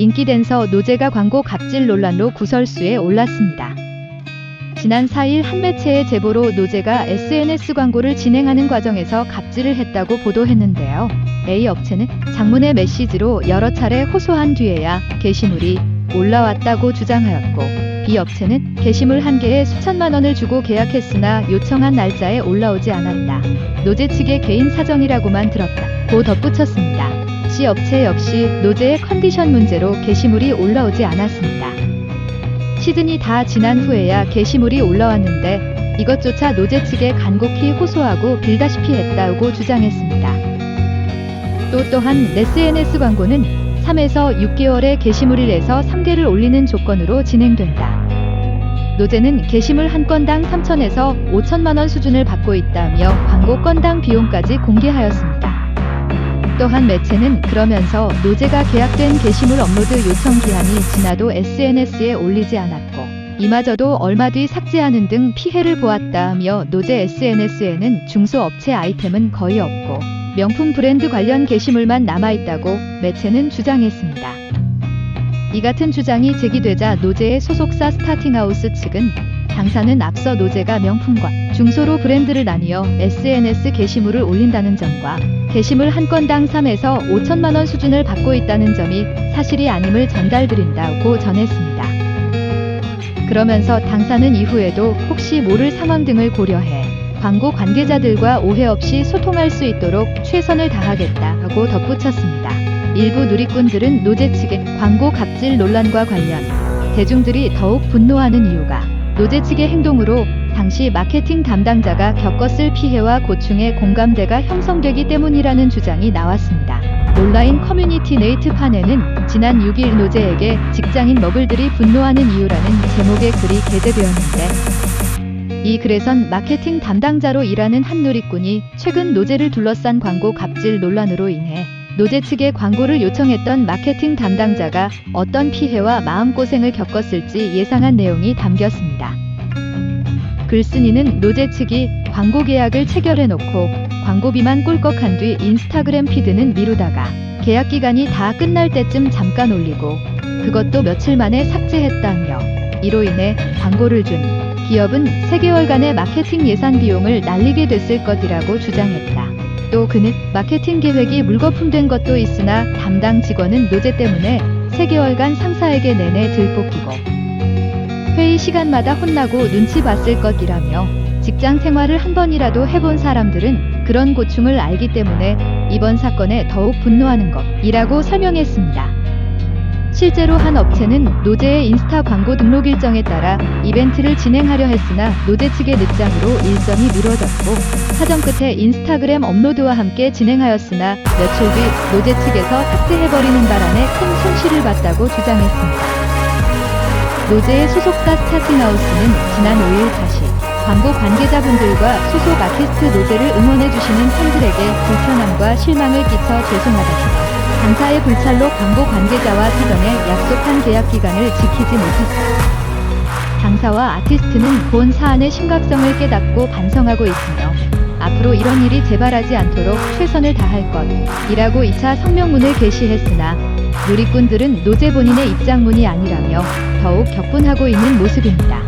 인기 댄서 노제가 광고 갑질 논란로 구설수에 올랐습니다. 지난 4일 한 매체의 제보로 노제가 SNS 광고를 진행하는 과정에서 갑질을 했다고 보도했는데요. A 업체는 장문의 메시지로 여러 차례 호소한 뒤에야 게시물이 올라왔다고 주장하였고, B 업체는 게시물 한 개에 수천만 원을 주고 계약했으나 요청한 날짜에 올라오지 않았다. 노제 측의 개인 사정이라고만 들었다고 덧붙였습니다. C 업체 역시 노제의 컨디션 문제로 게시물이 올라오지 않았습니다. 시즌이 다 지난 후에야 게시물이 올라왔는데 이것조차 노제 측에 간곡히 호소하고 빌다시피 했다고 주장했습니다. 또한 SNS 광고는 3에서 6개월의 게시물일에서 3개를 올리는 조건으로 진행된다. 노제는 게시물 한 건당 3천에서 5천만 원 수준을 받고 있다며 광고 건당 비용까지 공개하였습니다. 또한 매체는 그러면서 노제가 계약된 게시물 업로드 요청 기한이 지나도 SNS에 올리지 않았고 이마저도 얼마 뒤 삭제하는 등 피해를 보았다며 노제 SNS에는 중소업체 아이템은 거의 없고 명품 브랜드 관련 게시물만 남아있다고 매체는 주장했습니다. 이 같은 주장이 제기되자 노제의 소속사 스타팅하우스 측은 당사는 앞서 노제가 명품과 중소로 브랜드를 나뉘어 SNS 게시물을 올린다는 점과 게시물 한 건당 3에서 5천만 원 수준을 받고 있다는 점이 사실이 아님을 전달드린다고 전했습니다. 그러면서 당사는 이후에도 혹시 모를 상황 등을 고려해 광고 관계자들과 오해 없이 소통할 수 있도록 최선을 다하겠다고 덧붙였습니다. 일부 누리꾼들은 노제 측의 광고 갑질 논란과 관련 대중들이 더욱 분노하는 이유가 노제 측의 행동으로 당시 마케팅 담당자가 겪었을 피해와 고충의 공감대가 형성되기 때문이라는 주장이 나왔습니다. 온라인 커뮤니티 네이트판에는 지난 6일 노제에게 직장인 머글들이 분노하는 이유라는 제목의 글이 게재되었는데, 이 글에선 마케팅 담당자로 일하는 한 누리꾼이 최근 노제를 둘러싼 광고 갑질 논란으로 인해 노제 측에 광고를 요청했던 마케팅 담당자가 어떤 피해와 마음고생을 겪었을지 예상한 내용이 담겼습니다. 글쓴이는 노제 측이 광고 계약을 체결해놓고 광고비만 꿀꺽한 뒤 인스타그램 피드는 미루다가 계약 기간이 다 끝날 때쯤 잠깐 올리고 그것도 며칠 만에 삭제했다며, 이로 인해 광고를 준 기업은 3개월간의 마케팅 예산 비용을 날리게 됐을 것이라고 주장했다. 또 그는 마케팅 계획이 물거품된 것도 있으나 담당 직원은 노제 때문에 3개월간 상사에게 내내 들볶이고 회의 시간마다 혼나고 눈치 봤을 것이라며, 직장 생활을 한 번이라도 해본 사람들은 그런 고충을 알기 때문에 이번 사건에 더욱 분노하는 것이라고 설명했습니다. 실제로 한 업체는 노제의 인스타 광고 등록 일정에 따라 이벤트를 진행하려 했으나 노제 측의 늦장으로 일정이 미뤄졌고 사정 끝에 인스타그램 업로드와 함께 진행하였으나 며칠 뒤 노제 측에서 삭제해버리는 바람에 큰 손실을 봤다고 주장했습니다. 노제의 소속사 스타팅하우스는 지난 5일 다시 광고 관계자분들과 소속 아티스트 노제를 응원해주시는 팬들에게 불편함과 실망을 끼쳐 죄송하다며 당사의 불찰로 광고 관계자와 사전에 약속한 계약 기간을 지키지 못했다. 당사와 아티스트는 본 사안의 심각성을 깨닫고 반성하고 있으며 앞으로 이런 일이 재발하지 않도록 최선을 다할 것이라고 2차 성명문을 게시했으나 누리꾼들은 노제 본인의 입장문이 아니라며 더욱 격분하고 있는 모습입니다.